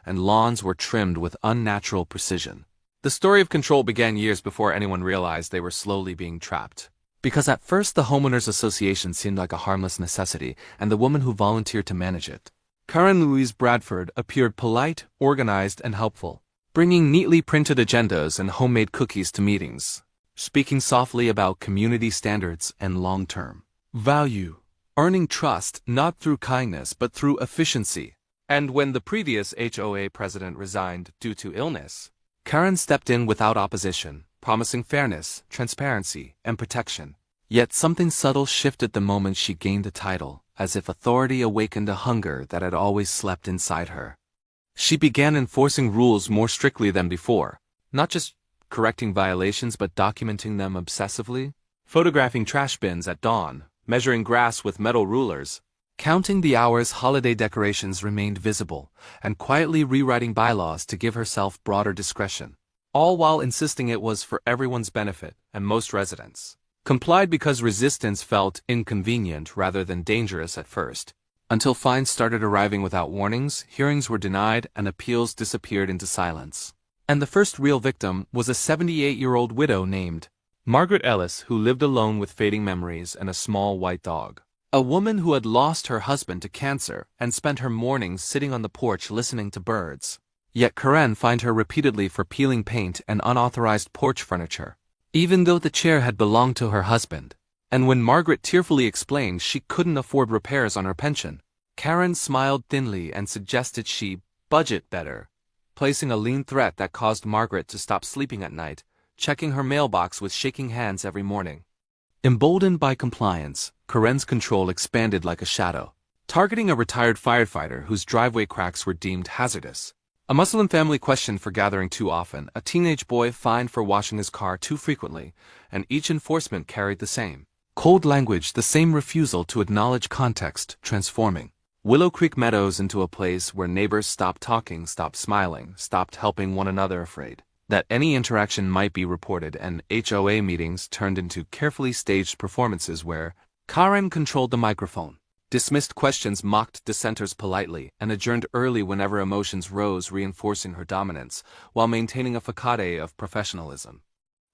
and lawns were trimmed with unnatural precision. The story of control began years before anyone realized they were slowly being trapped. Because at first the homeowners association seemed like a harmless necessity, and the woman who volunteered to manage it, Karen Louise Bradford, appeared polite, organized, and helpful, bringing neatly printed agendas and homemade cookies to meetings, speaking softly about community standards and long-term value, earning trust not through kindness but through efficiency. And when the previous HOA president resigned due to illness, Karen stepped in without opposition, promising fairness, transparency, and protection. Yet something subtle shifted the moment she gained a title, as if authority awakened a hunger that had always slept inside her. She began enforcing rules more strictly than before, not just correcting violations but documenting them obsessively, photographing trash bins at dawn, measuring grass with metal rulers, counting the hours holiday decorations remained visible, and quietly rewriting bylaws to give herself broader discretion, all while insisting it was for everyone's benefit, and most residents complied because resistance felt inconvenient rather than dangerous at first. Until fines started arriving without warnings, hearings were denied, and appeals disappeared into silence. And the first real victim was a 78-year-old widow named Margaret Ellis, who lived alone with fading memories and a small white dog. A woman who had lost her husband to cancer and spent her mornings sitting on the porch listening to birds. Yet Karen fined her repeatedly for peeling paint and unauthorized porch furniture, even though the chair had belonged to her husband. And when Margaret tearfully explained she couldn't afford repairs on her pension, Karen smiled thinly and suggested she budget better, placing a lean threat that caused Margaret to stop sleeping at night, checking her mailbox with shaking hands every morning. Emboldened by compliance, Karen's control expanded like a shadow, targeting a retired firefighter whose driveway cracks were deemed hazardous, a Muslim family questioned for gathering too often, a teenage boy fined for washing his car too frequently, and each enforcement carried the same cold language, the same refusal to acknowledge context, transforming Willow Creek Meadows into a place where neighbors stopped talking, stopped smiling, stopped helping one another, afraid that any interaction might be reported, and HOA meetings turned into carefully staged performances where Karen controlled the microphone, dismissed questions, mocked dissenters politely, and adjourned early whenever emotions rose, reinforcing her dominance, while maintaining a facade of professionalism.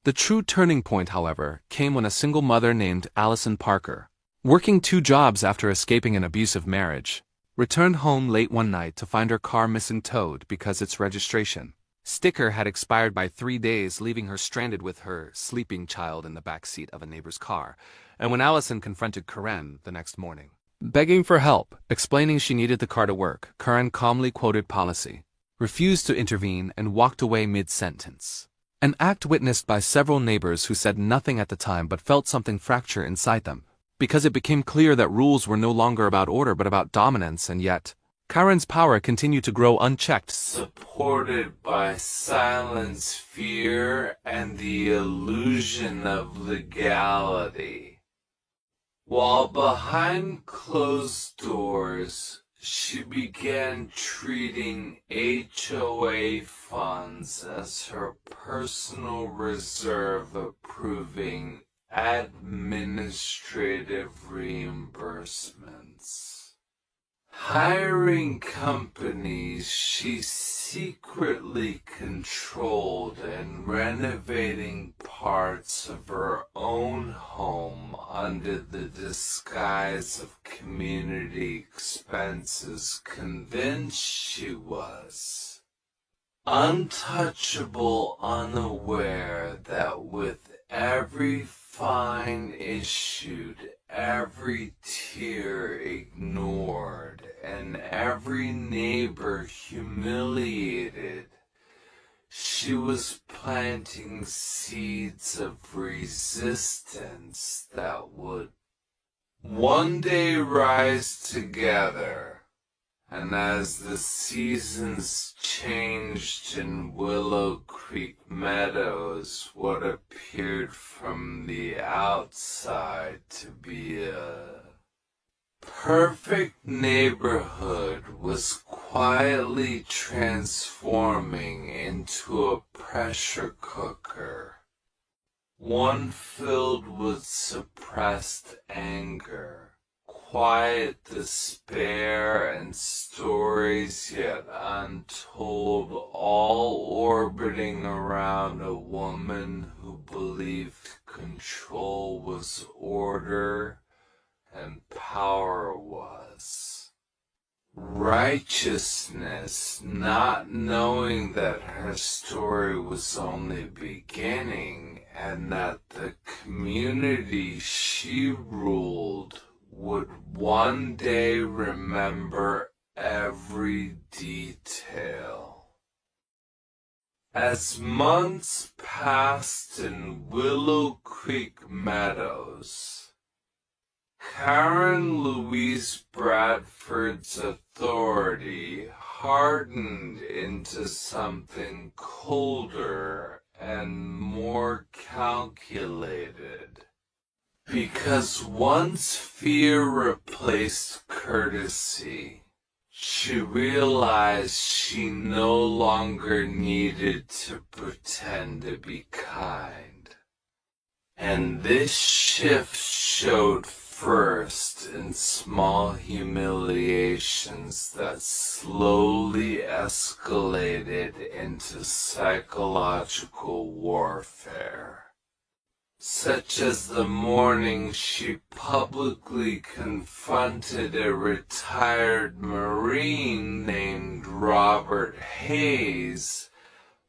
The true turning point, however, came when a single mother named Allison Parker, working 2 jobs after escaping an abusive marriage, returned home late one night to find her car missing towed because its registration sticker had expired by 3 days, leaving her stranded with her sleeping child in the back seat of a neighbor's car. And when Allison confronted Karen the next morning, begging for help, explaining she needed the car to work, Karen calmly quoted policy, refused to intervene, and walked away mid-sentence. An act witnessed by several neighbors who said nothing at the time but felt something fracture inside them, because it became clear that rules were no longer about order but about dominance, and yet Karen's power continued to grow unchecked, supported by silence, fear, and the illusion of legality. While behind closed doors, she began treating HOA funds as her personal reserve, approving administrative reimbursements. Hiring companies she secretly controlled and renovating parts of her own home under the disguise of community expenses, convinced she was untouchable, unaware that with every fine issued, every tear ignored, and every neighbor humiliated, she was planting seeds of resistance that would one day rise together. And as the seasons changed in Willow Creek Meadows, what appeared from the outside to be a perfect neighborhood was quietly transforming into a pressure cooker, one filled with suppressed anger, quiet despair and stories yet untold, all orbiting around a woman who believed control was order and power was righteousness, not knowing that her story was only beginning and that the community she ruled would one day remember every detail. As months passed in Willow Creek Meadows, Karen Louise Bradford's authority hardened into something colder and more calculated. Because once fear replaced courtesy, she realized she no longer needed to pretend to be kind. And this shift showed first in small humiliations that slowly escalated into psychological warfare. Such as the morning she publicly confronted a retired Marine named Robert Hayes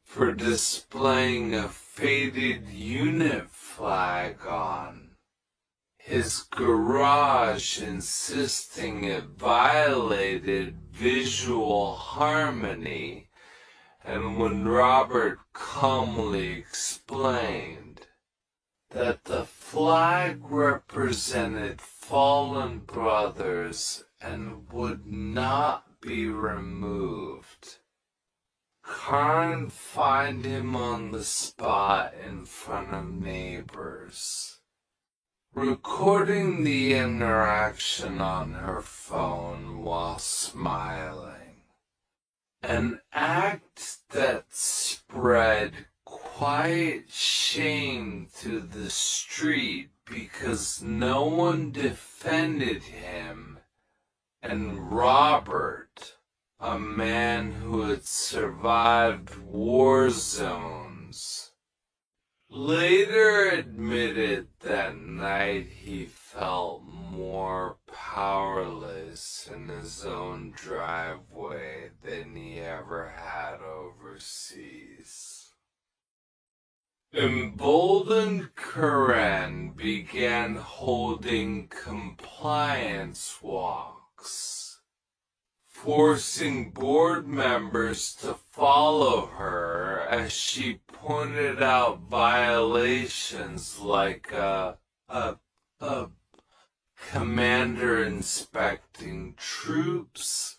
for displaying a faded unit flag on his garage, insisting it violated visual harmony, and when Robert calmly explained that the flag represented fallen brothers and would not be removed, Karen fined him on the spot in front of neighbors. Recording the interaction on her phone while smiling, an act that spread quiet shame through the street because no one defended him, and Robert, a man who had survived war zones, later admitted that night he felt more powerless in his own driveway than he ever had overseas. Emboldened, Karen began holding compliance walks, forcing board members to follow her as she pointed out violations like a commander inspecting troops,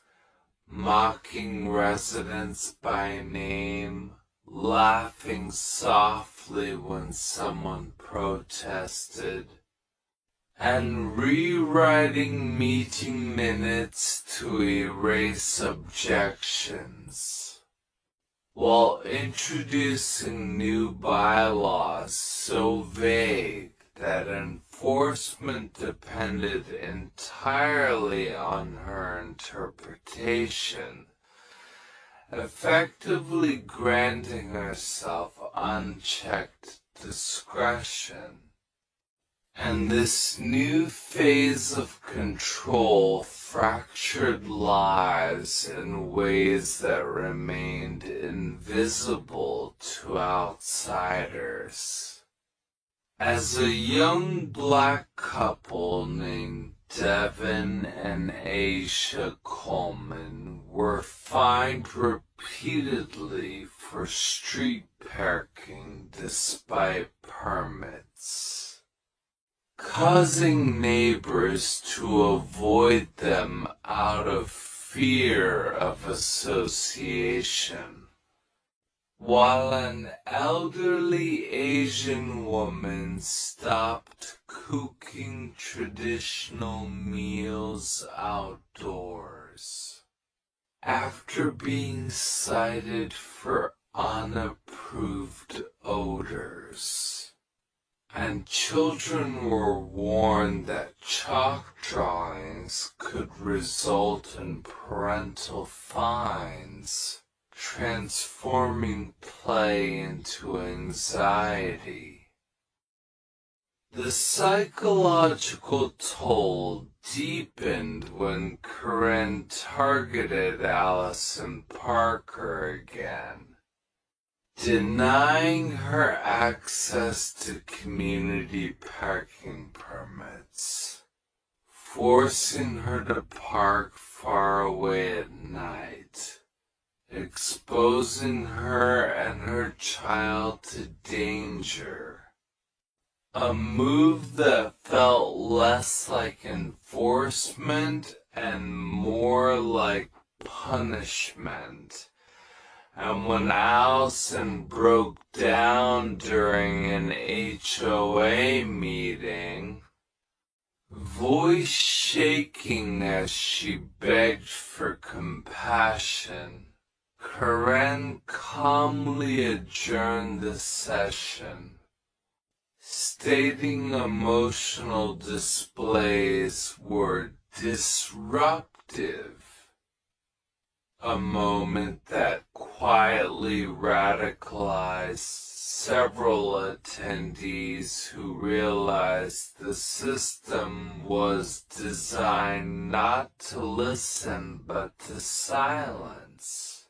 mocking residents by name, laughing softly when someone protested, and rewriting meeting minutes to erase objections, while introducing new bylaws so vague that enforcement depended entirely on her interpretation, effectively granting herself unchecked discretion. And this new phase of control fractured lives in ways that remained invisible to outsiders. As a young black couple named Devin and Aisha Coleman were fined repeatedly for street parking despite permits, causing neighbors to avoid them out of fear of association, while an elderly Asian woman stopped cooking traditional meals outdoors after being cited for unapproved odors. and children were warned that chalk drawings could result in parental fines, transforming play into anxiety. The psychological toll deepened when Corinne targeted Allison Parker again, denying her access to community parking permits, forcing her to park far away at night, exposing her and her child to danger. A move that felt less like enforcement and more like punishment. And when Allison broke down during an HOA meeting, voice shaking as she begged for compassion, Corinne calmly adjourned the session, stating emotional displays were disruptive, a moment that quietly radicalized several attendees who realized the system was designed not to listen but to silence.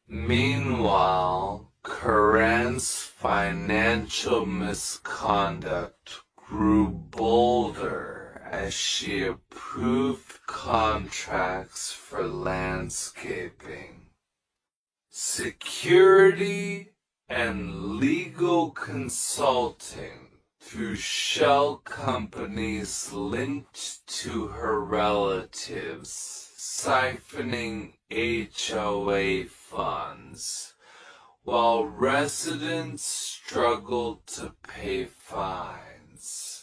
Meanwhile, Corinne's financial misconduct grew bolder as she approved contracts for landscaping, security, and legal consulting through shell companies linked to her relatives, siphoning HOA funds, while residents struggled to pay fines.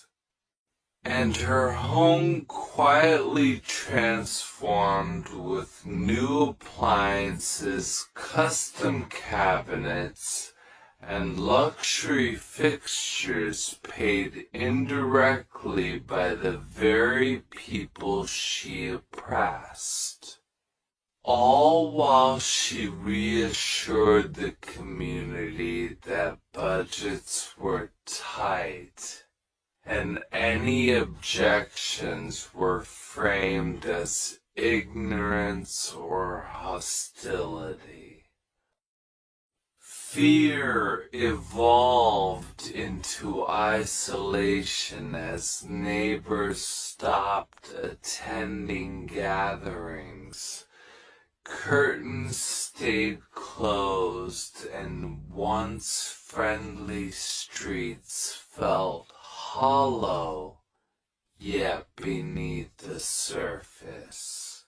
And her home quietly transformed with new appliances, custom cabinets, and luxury fixtures paid indirectly by the very people she oppressed. All while she reassured the community that budgets were tight, and any objections were framed as ignorance or hostility. Fear evolved into isolation as neighbors stopped attending gatherings. Curtains stayed closed, and once friendly streets felt hollow, yet beneath the surface.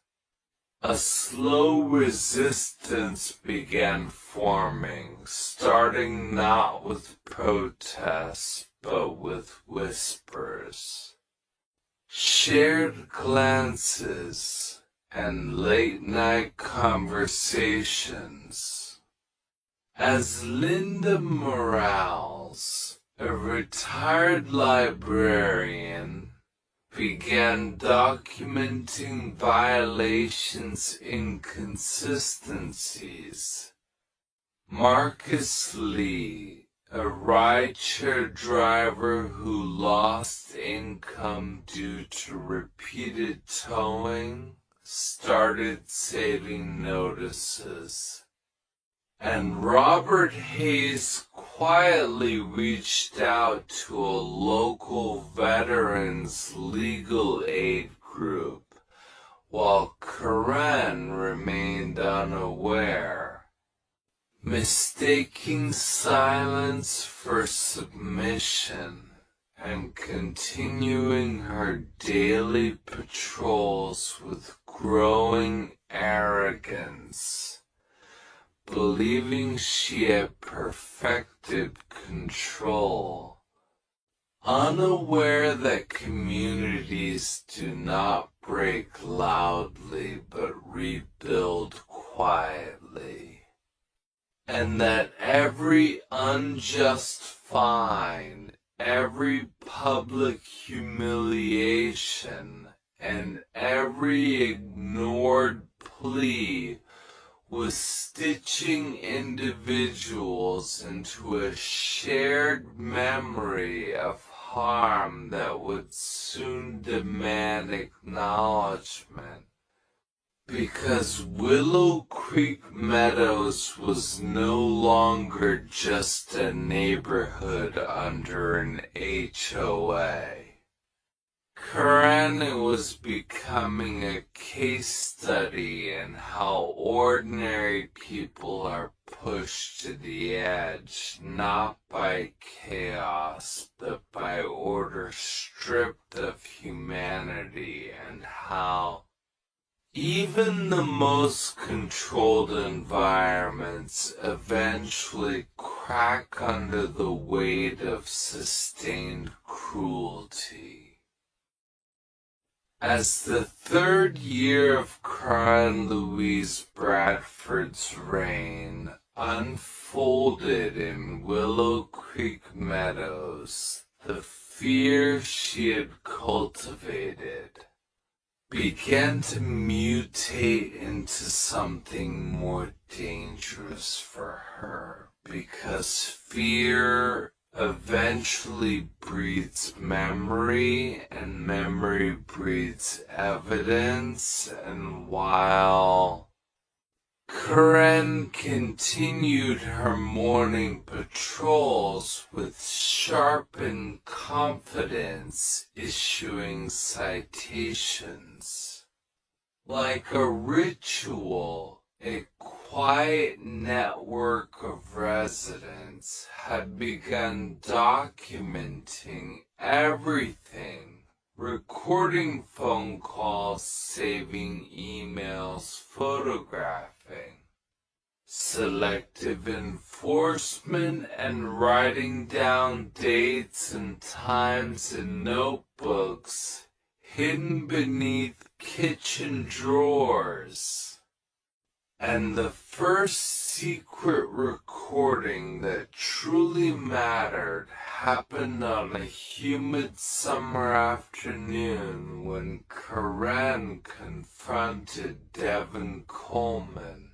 A slow resistance began forming, starting not with protests, but with whispers, shared glances, and late-night conversations. As Linda Morales, a retired librarian, began documenting violations and inconsistencies, Marcus Lee, a rideshare driver who lost income due to repeated towing, started saving notices. And Robert Hayes quietly reached out to a local veterans legal aid group, while Corinne remained unaware, mistaking silence for submission and continuing her daily patrols with growing arrogance, believing she had perfected control, unaware that communities do not break loudly but rebuild quietly. and that every unjust fine, every public humiliation, and every ignored plea was stitching individuals into a shared memory of harm that would soon demand acknowledgement. Because Willow Creek Meadows was no longer just a neighborhood under an HOA. Karen was becoming a case study in how ordinary people are pushed to the edge, not by chaos, but by order stripped of humanity, and how even the most controlled environments eventually crack under the weight of sustained cruelty. As the third year of Karen Louise Bradford's reign unfolded in Willow Creek Meadows, the fear she had cultivated began to mutate into something more dangerous for her, because fear eventually breeds memory, and memory breeds evidence, and while Karen continued her morning patrols with sharpened confidence, issuing citations. Like a ritual, a quiet network of residents had begun documenting everything, recording phone calls, saving emails, photographing. Selective enforcement and writing down dates and times in notebooks hidden beneath kitchen drawers. And the first secret recording that truly mattered happened on a humid summer afternoon when Karen confronted Devin Coleman,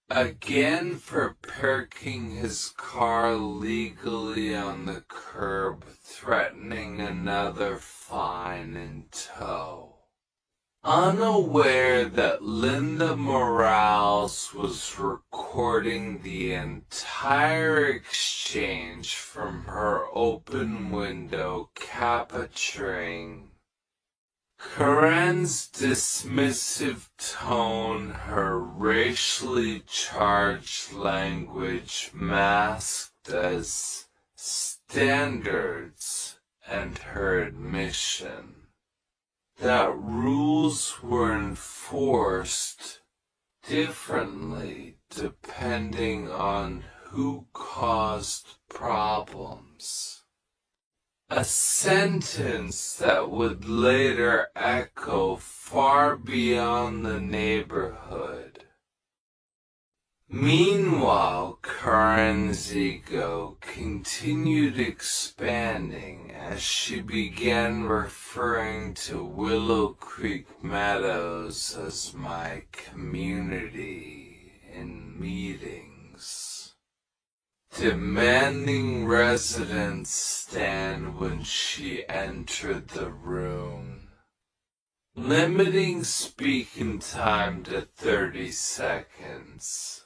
again for parking his car legally on the curb, threatening another fine in tow. Unaware that Linda Morales was recording the entire exchange from her open window, capturing Karen's dismissive tone, her racially charged language masked as standards, and her admission that rules were enforced differently depending on who caused problems. A sentence that would later echo far beyond the neighborhood. Meanwhile, Karen's ego continued expanding as she began referring to Willow Creek Meadows as my community in meetings, demanding residents stand when she entered the room, limiting speaking time to 30 seconds.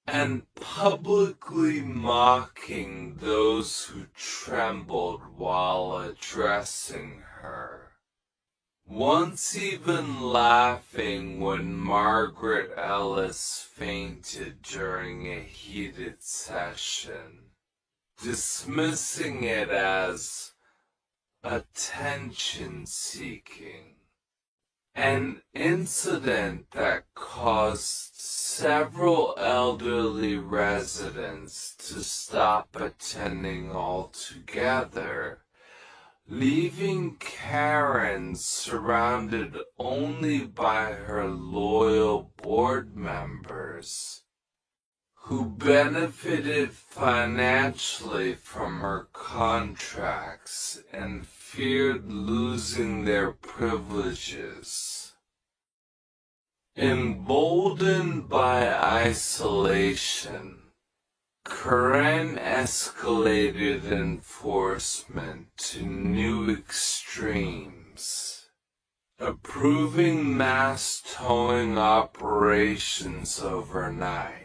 And publicly mocking those who trembled while addressing her. Once even laughing when Margaret Ellis fainted during a heated session, dismissing it as attention-seeking. An incident that caused several elderly residents to stop attending altogether, leaving Karen surrounded only by her loyal board members, who benefited financially from her contracts and feared losing their privileges. Emboldened by isolation, Karen escalated enforcement to new extremes, approving mass towing operations overnight,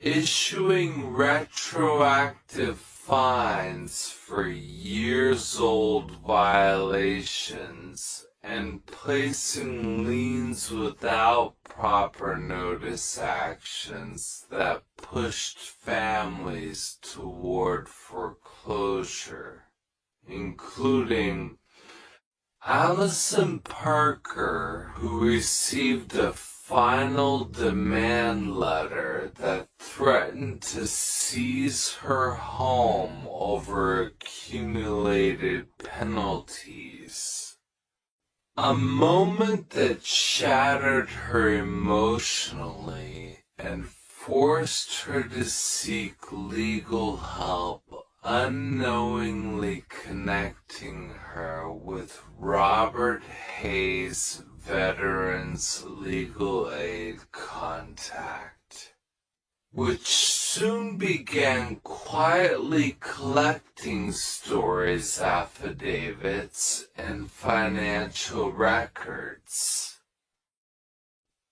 issuing retroactive fines for years-old violations, and placing liens without proper notice actions that pushed families toward foreclosure, including Allison Parker, who received a final demand letter that threatened to seize her home over accumulated penalties. A moment that shattered her emotionally and forced her to seek legal help, unknowingly connecting her with Robert Hayes' Veterans Legal Aid contact, which soon began quietly collecting stories, affidavits, and financial records.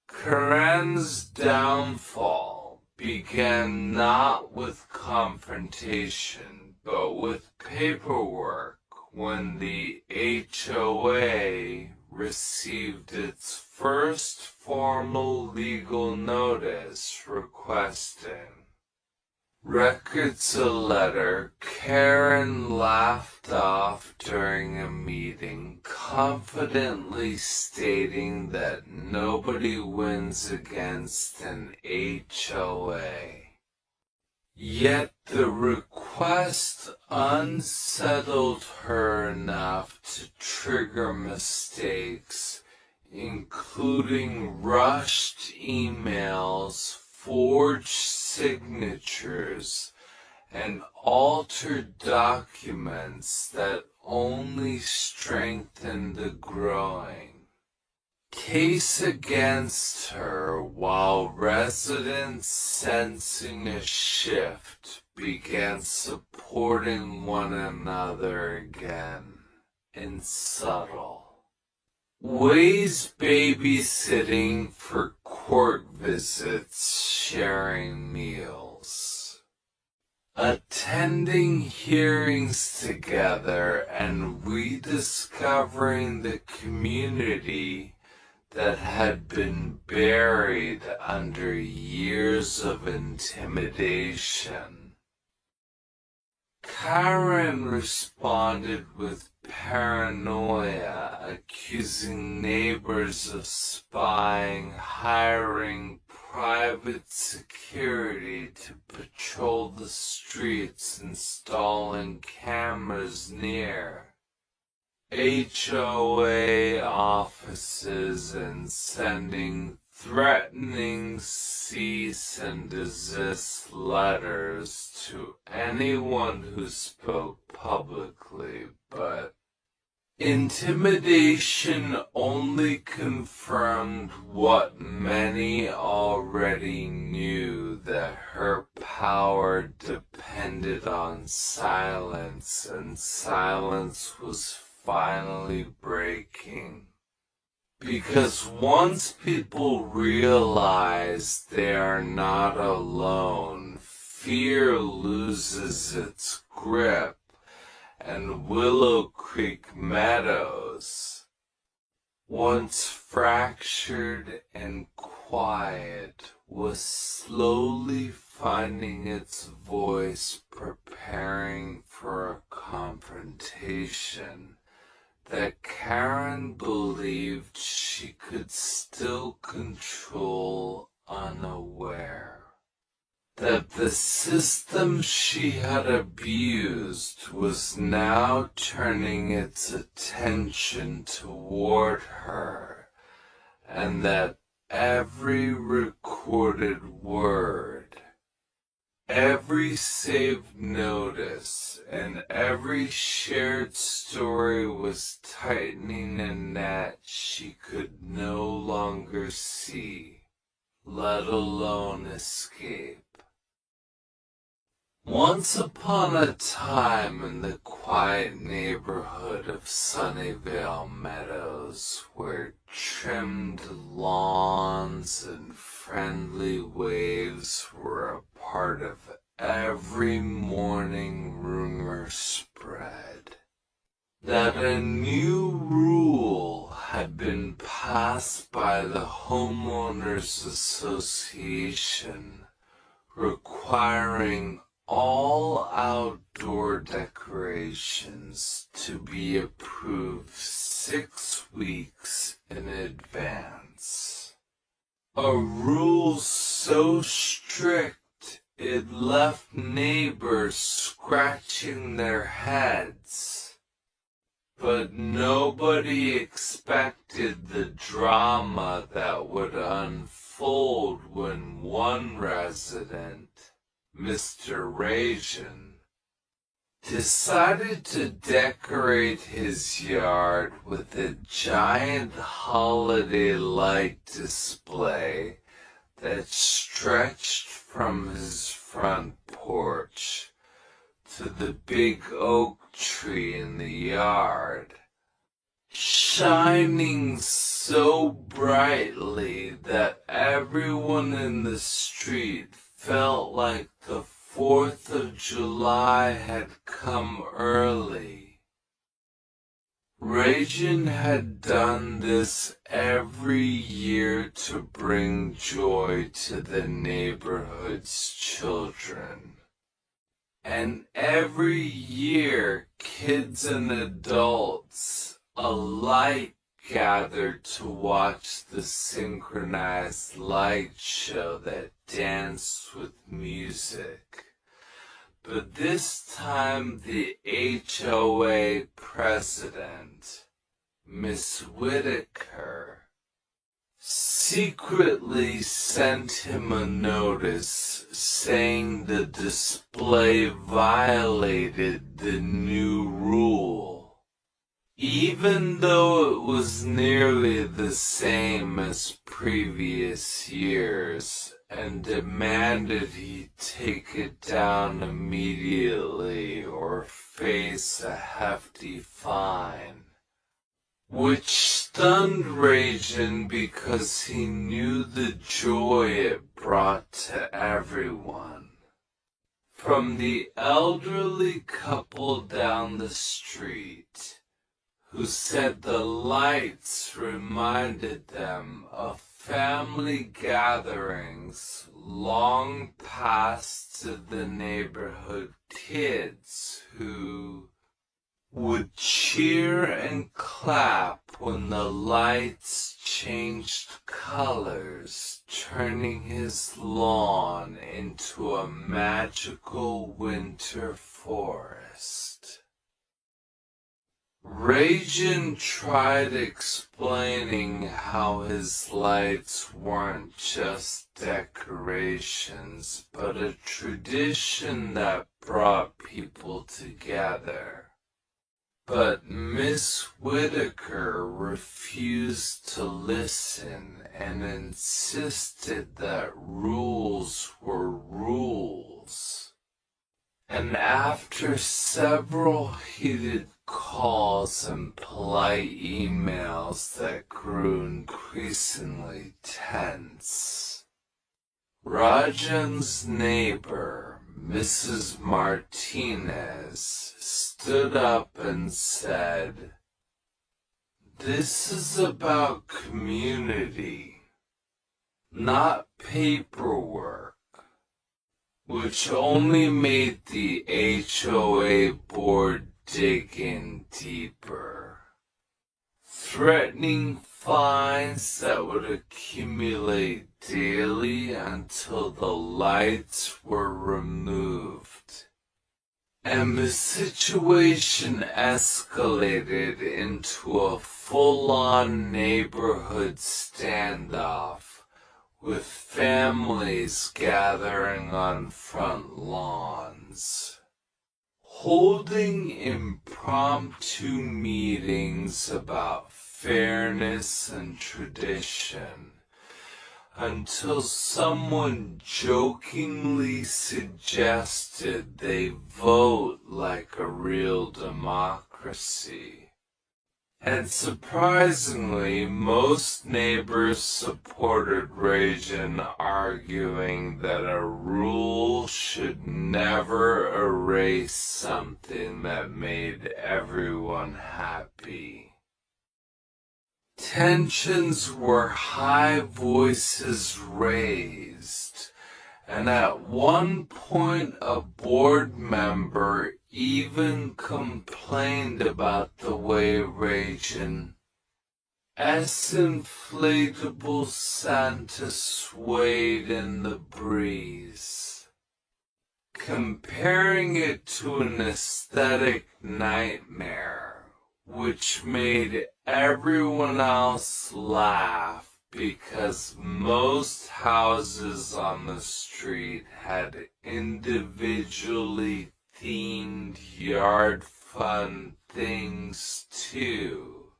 Karen's downfall began not with confrontation, but with paperwork when the HOA received its first formal legal notice requesting records. A letter Karen laughed off during a meeting, confidently stating that nobody wins against an HOA. Yet the request unsettled her enough to trigger mistakes, including rushed emails, forged signatures, and altered documents that only strengthened the growing case against her, while residents, sensing a shift, began supporting one another again in subtle ways: babysitting for court visits, sharing meals, attending hearings together, and rediscovering the community that had been buried under years of intimidation. Karen responded with paranoia, accusing neighbors of spying, hiring private security to patrol the streets, installing cameras near HOA offices, and sending threatening cease and desist letters to anyone who spoke publicly, but intimidation only confirmed what many already knew, that her power depended on silence, and silence was finally breaking. Because once people realize they are not alone, fear loses its grip, and Willow Creek Meadows, once fractured and quiet, was slowly finding its voice, preparing for a confrontation that Karen believed she could still control unaware. That the system she had abused was now turning its attention toward her, and that every recorded word, Nobody saved notice, and every shared story was tightening a net she could no longer see, let alone escape. Once upon a time in the quiet neighborhood of Sunnyvale Meadows, where trimmed lawns and friendly waves were a part of every morning, rumor spread that a new rule had been passed by the Homeowners Association requiring all outdoor decorations to be approved 6 weeks in advance. A rule so strict it left neighbors scratching their heads. But nobody expected the drama that would unfold when one resident, Mr. Rajan, decided to decorate his yard with a giant holiday light display that stretched from his front porch to the big oak tree in the yard, shining so brightly that everyone in the street felt like the 4th of July had come early. Rajan had done this every year to bring joy to the neighborhood's children. And every year, kids and adults alike gathered to watch the synchronized light show that danced with music. But this time the HOA president, Miss Whitaker, secretly sent him a notice saying the display violated the new rule, even though it was nearly the same as previous years, and demanded he take it down immediately or face a hefty fine, which stunned Rajan because he knew the joy it brought to everyone. From the elderly couple down the street, who said the lights reminded them of family gatherings long past, to the neighborhood kids who would cheer and clap when the lights changed colors, turning his lawn into a magical winter forest. Rajan tried explaining how his lights weren't just decorations, but a tradition that brought people together. But Miss Whitaker refused to listen and insisted that rules were rules. And after several heated calls and polite emails that grew increasingly tense, Rajan's neighbor, Mrs. Martinez, stood up and said, "This is about community, not paperwork," which only made the HOA board dig in deeper, threatening fines that would accumulate daily until the lights were removed. And the situation escalated into a full-on neighborhood standoff, with families gathering on front lawns, holding impromptu meetings about fairness and tradition, until someone jokingly suggested they vote like a real democracy. And surprisingly, most neighbors supported Reagan, arguing that a rule should never erase something that made everyone happy. Tensions were high, voices raised, and at one point a board member even complained about the way Reagan's inflatable Santa swayed in the breeze, comparing it to an aesthetic nightmare, which made everyone else laugh because most houses on the street had individually themed yard fun things too,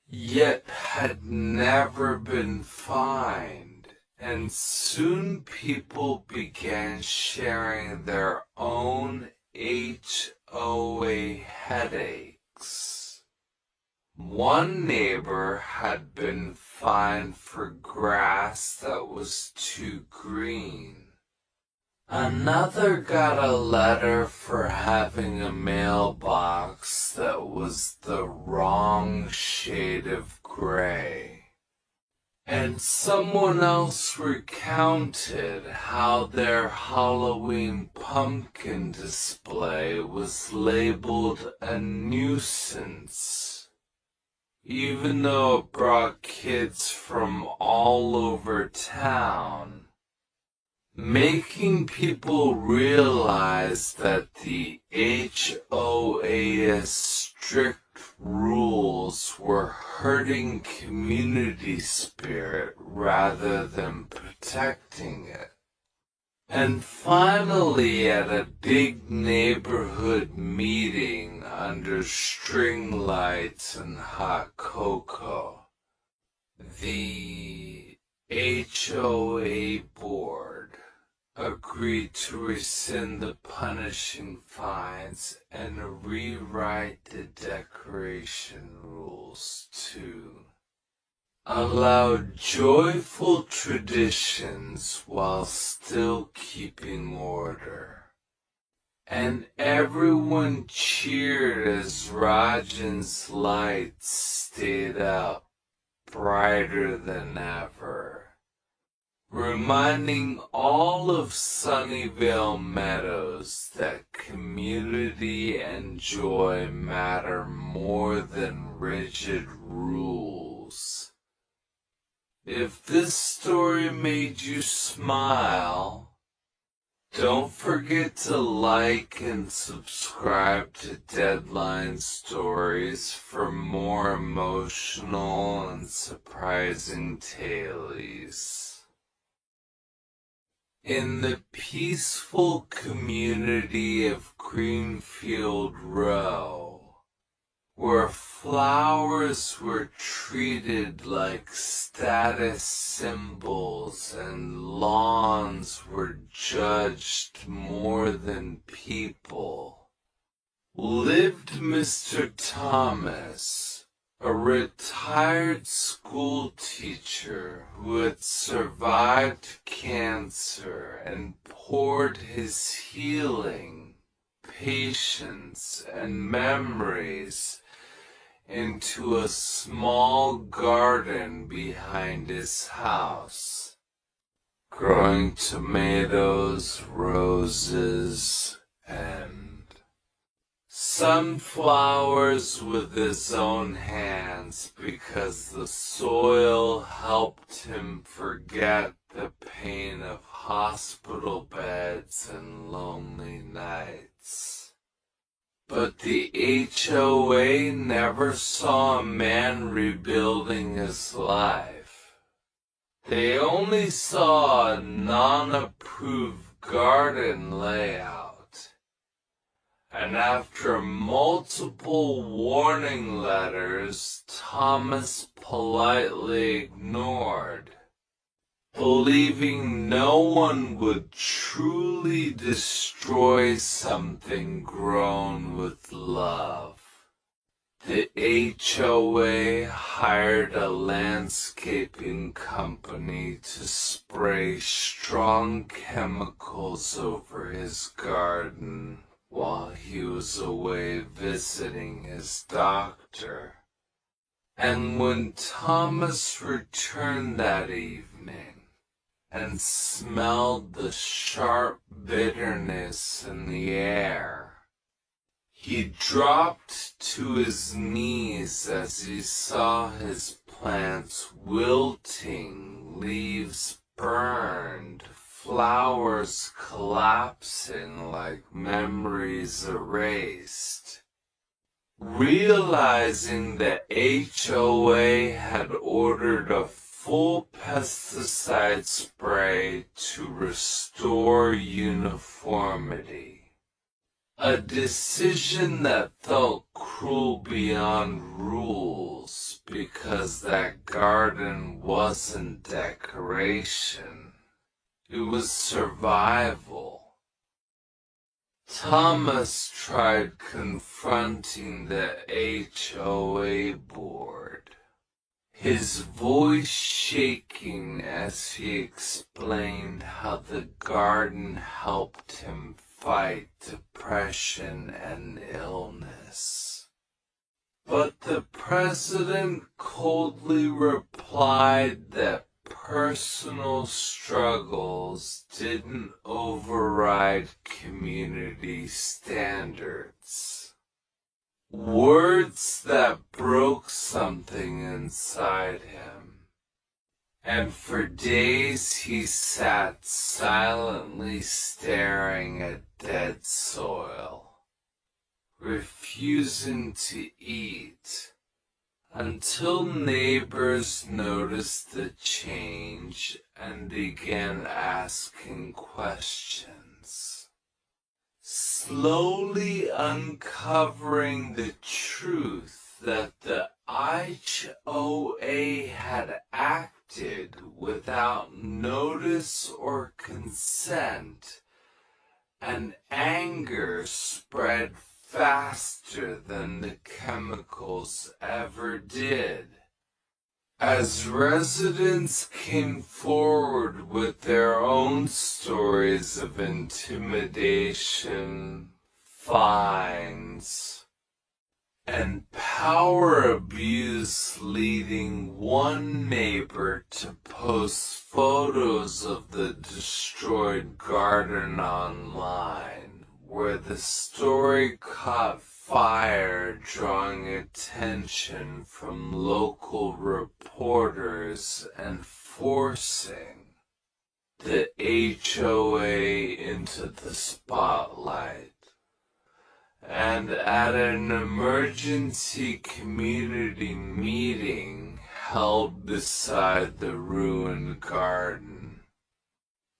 yet had never been fined, and soon people began sharing their own HOA headaches. One neighbor had been fined for grass that was too green. Another got a letter for having a mailbox that was the wrong shade of gray. And someone else recounted how their Halloween pumpkin display was labeled a nuisance, even though it brought kids from all over town, making people realize that the HOA's strict rules were hurting community spirit rather than protecting it. And finally, at a big neighborhood meeting under string lights and hot cocoa, the HOA board agreed to rescind the punishing fines and rewrite the decoration rules to allow joyful traditions while still keeping order. And everyone cheered as Rajan's lights stayed up brighter than ever, reminding all of Sunnyvale Meadows that community and joy matter more than rigid rules. If this story made you smile, don't forget to like and subscribe to Deadline Stories for more emotional and surprising tales. In the peaceful community of Greenfield Row, where flowers were treated like status symbols and lawns were judged more than people, lived Mr. Thomas, a retired school teacher who had survived cancer and poured his healing, patience, and memories into a small garden behind his house, growing tomatoes, roses, and sunflowers with his own hands because the soil helped him forget the pain of hospital beds and lonely nights. But the HOA never saw a man rebuilding his life. They only saw a non-approved garden layout, and after multiple warning letters, Thomas politely ignored, believing no one would truly destroy something grown with love. The HOA hired a landscaping company to spray strong chemicals over his garden while he was away visiting his doctor. And when Thomas returned that evening and smelled the sharp bitterness in the air, he dropped to his knees as he saw his plants wilting, leaves burned, flowers collapsing like memories erased. Realizing that HOA had ordered a full pesticide spray to restore uniformity. A decision that felt cruel beyond rules because that garden wasn't decoration. It was survival. Thomas tried confronting the HOA board, his voice shaking as he explained how the garden helped him fight depression and illness. But the president coldly replied that personal struggles didn't override community standards. Words that broke something inside him. And for days he sat silently staring at dead soil, refusing to eat, until neighbors noticed the change and began asking questions, slowly uncovering the truth that the HOA had acted without notice or consent, and anger spread faster than the chemicals ever did. As residents came forward with their own stories of intimidation, fines, and power abuse, leading one neighbor to post photos of the destroyed garden online, where the story caught fire, drawing attention from local reporters and forcing the HOA into the spotlight. And at an emergency community meeting held beside the ruined garden,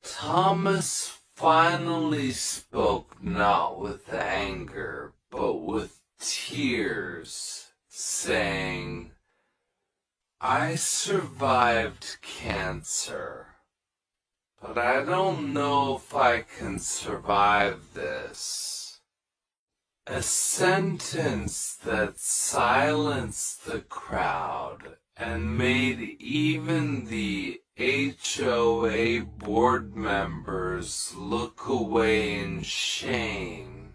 Thomas finally spoke not with anger, but with tears, saying, "I survived cancer, but I don't know if I can survive this." A sentence that silenced the crowd and made even the HOA board members look away in shame,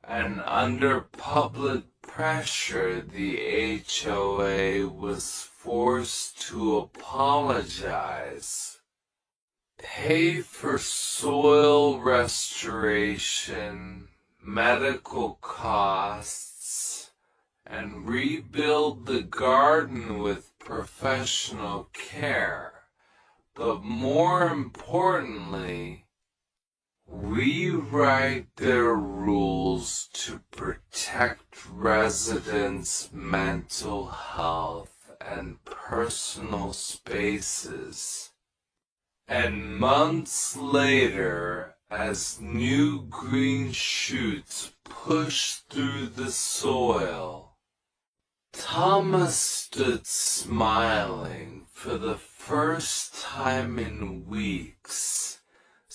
and under public pressure the HOA was forced to apologize, pay for soil restoration, medical costs, and rebuild the garden with professional care, but more importantly, rewrite their rules to protect residents' mental health and personal spaces. And months later, as new green shoots pushed through the soil, Thomas stood smiling for the first time in weeks,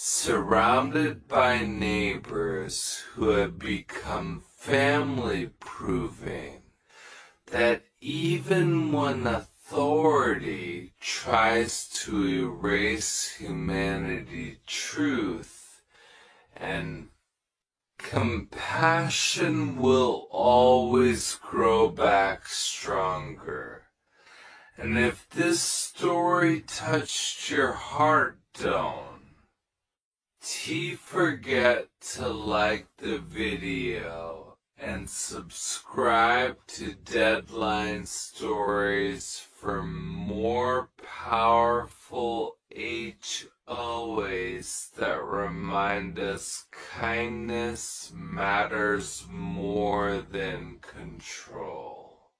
surrounded by neighbors who had become family, proving that even when authority tries to erase humanity's truth, and compassion will always grow back stronger. And if this story touched your heart, don't forget to like the video and subscribe to Deadline Stories for more powerful HOAs that remind us kindness matters more than control.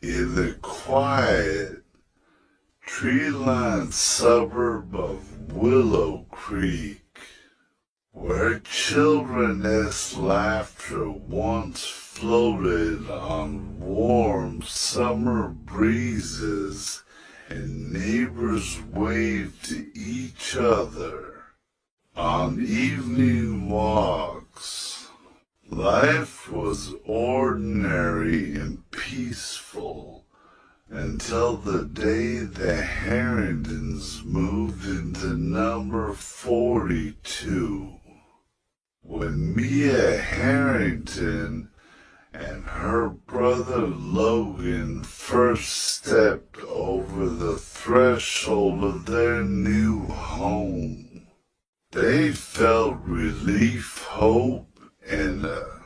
In the quiet, tree-lined suburb of Willow Creek, where children's laughter once floated on warm summer breezes and neighbors waved to each other on evening walks, life was ordinary and peaceful until the day the Harringtons moved into number 42. When Mia Harrington and her brother Logan first stepped over the threshold of their new home, they felt relief, hope, and a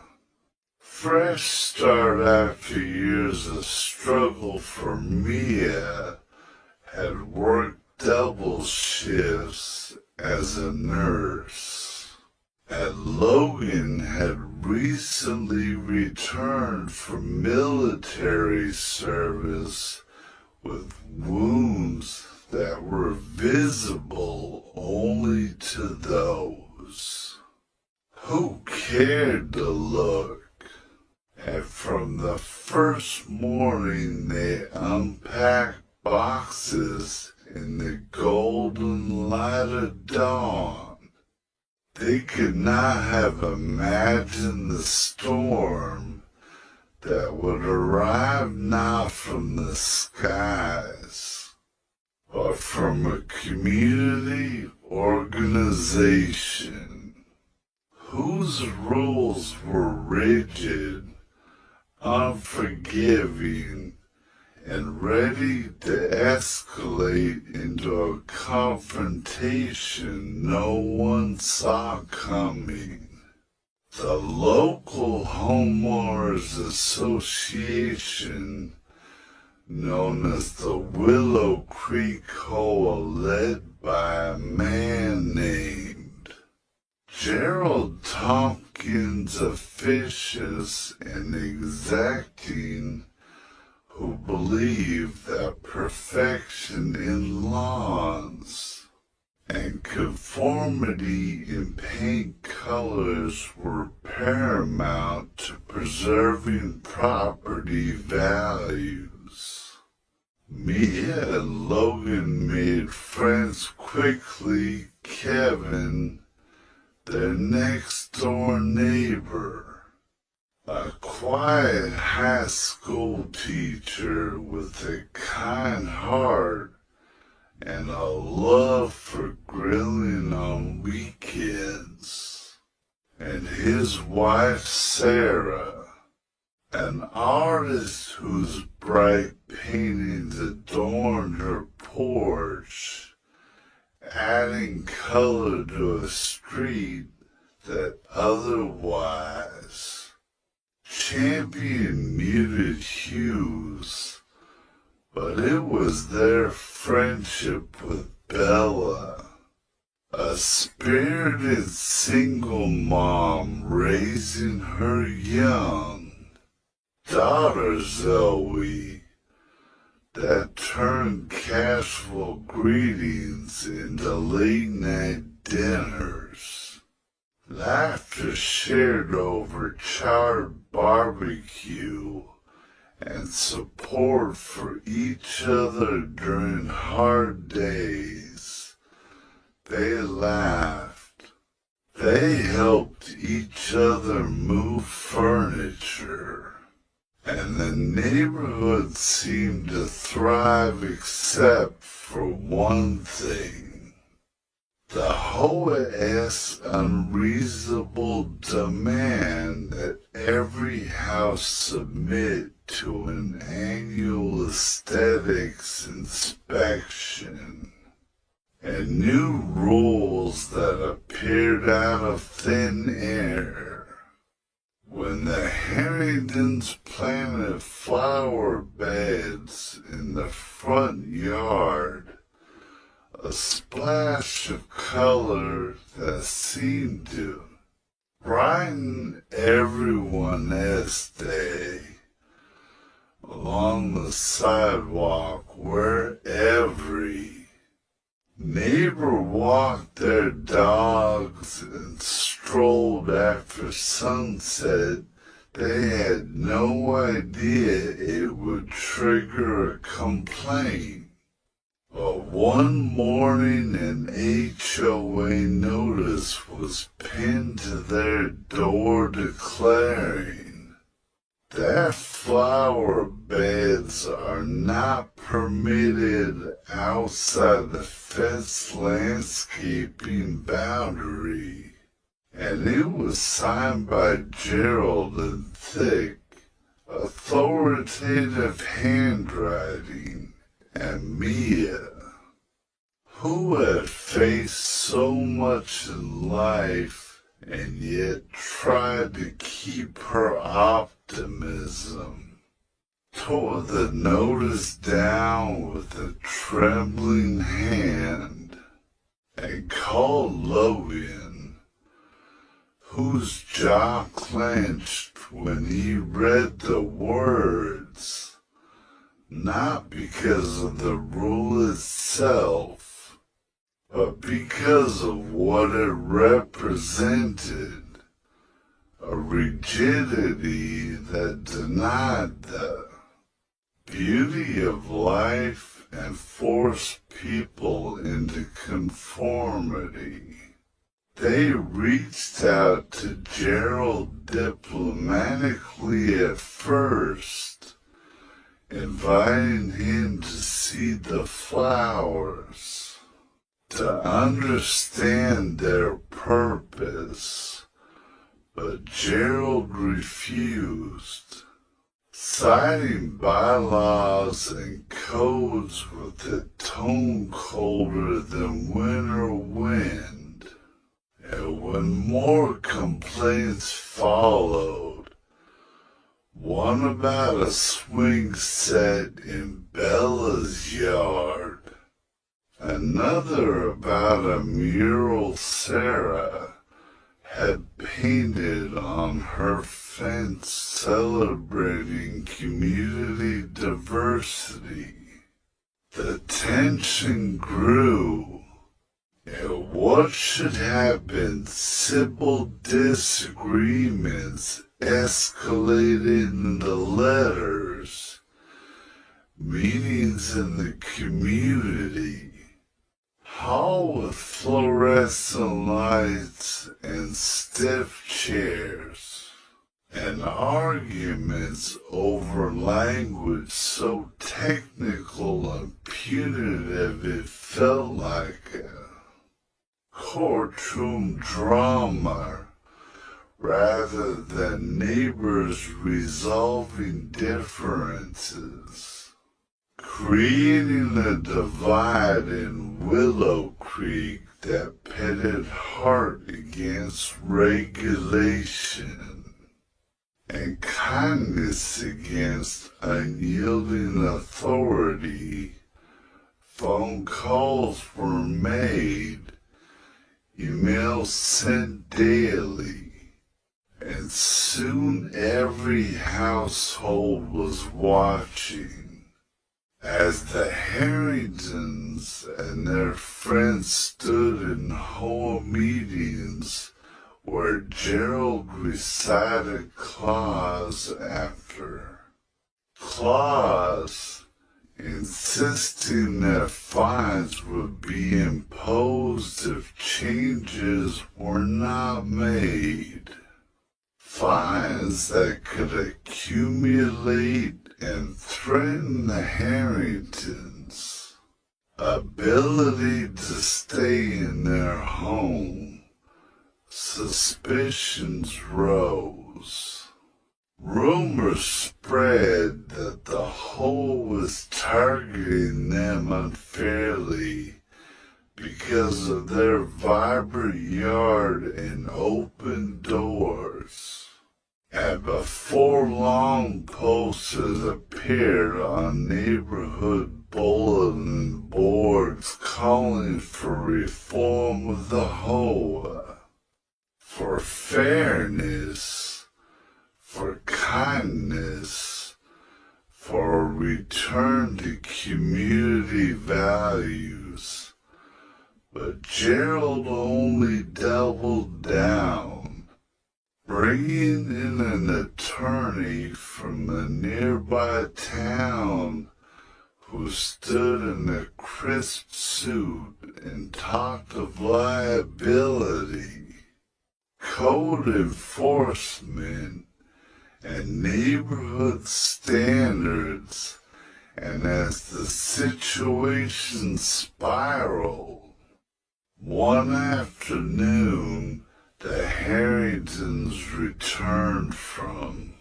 fresh start after years of struggle. For Mia had worked double shifts as a nurse, and Logan had recently returned from military service with wounds that were visible only to those who cared to look. And from the first morning they unpacked boxes in the golden light of dawn, they could not have imagined the storm that would arrive not from the skies, but from a community organization whose rules were rigid, unforgiving, and ready to escalate into a confrontation no one saw coming. The local homeowners association, known as the Willow Creek HOA, led by a man named Gerald Tompkins, officious and exacting, who believed that perfection in lawns and conformity in paint colors were paramount to preserving property values. Mia and Logan made friends quickly. Kevin, their next-door neighbor, a quiet high school teacher with a kind heart and a love for grilling on weekends, and his wife Sarah, an artist whose bright paintings adorned her porch, adding color to a street that otherwise championed muted hues. But it was their friendship with Bella, a spirited single mom raising her young daughter Zoe, that turned casual greetings into late-night dinners. Laughter shared over charred barbecue and support for each other during hard days. They laughed. They helped each other move furniture. And the neighborhood seemed to thrive except for one thing. The HOA's unreasonable demand that every house submit to an annual aesthetics inspection, and new rules that appeared out of thin air. When the Harringtons planted flower beds in the front yard, a splash of color that seemed to brighten everyone's day along the sidewalk where every neighbor walked their dogs and strolled after sunset. They had no idea it would trigger a complaint. But one morning an HOA notice was pinned to their door declaring that flower beds are not permitted outside the fenced landscaping boundary, and it was signed by Gerald in thick, authoritative handwriting, and Mia, who had faced so much in life and yet tried to keep her optimism, tore the notice down with a trembling hand and called Logan, whose jaw clenched when he read the words, not because of the rule itself, but because of what it represented, a rigidity that denied the beauty of life and forced people into conformity. They reached out to Gerald diplomatically at first, inviting him to see the flowers, to understand their purpose, but Gerald refused, citing bylaws and codes with a tone colder than winter wind. And when more complaints followed, one about a swing set in Bella's yard, another about a mural Sarah had painted on her fence celebrating community diversity, the tension grew, and what should have been simple disagreements escalated into letters, meetings in the community, hall with fluorescent lights and stiff chairs, and arguments over language so technical and punitive it felt like a courtroom drama rather than neighbors resolving differences, creating a divide in Willow Creek that pitted heart against regulation and kindness against unyielding authority. Phone calls were made, emails sent daily, and soon every household was watching. As the Harringtons and their friends stood in HOA meetings where Gerald recited clause after clause, insisting that fines would be imposed if changes were not made. Fines that could accumulate and threaten the Harringtons' ability to stay in their home. Suspicions rose. Rumors spread that the HOA was targeting them unfairly because of their vibrant yard and open doors. And before long, posters appeared on neighborhood bulletin boards calling for reform of the HOA, for fairness, for kindness, for a return to community values. But Gerald only doubled down, bringing in an attorney from a nearby town who stood in a crisp suit and talked of liability, code enforcement, and neighborhood standards. And as the situation spiraled, one afternoon, the Harringtons returned from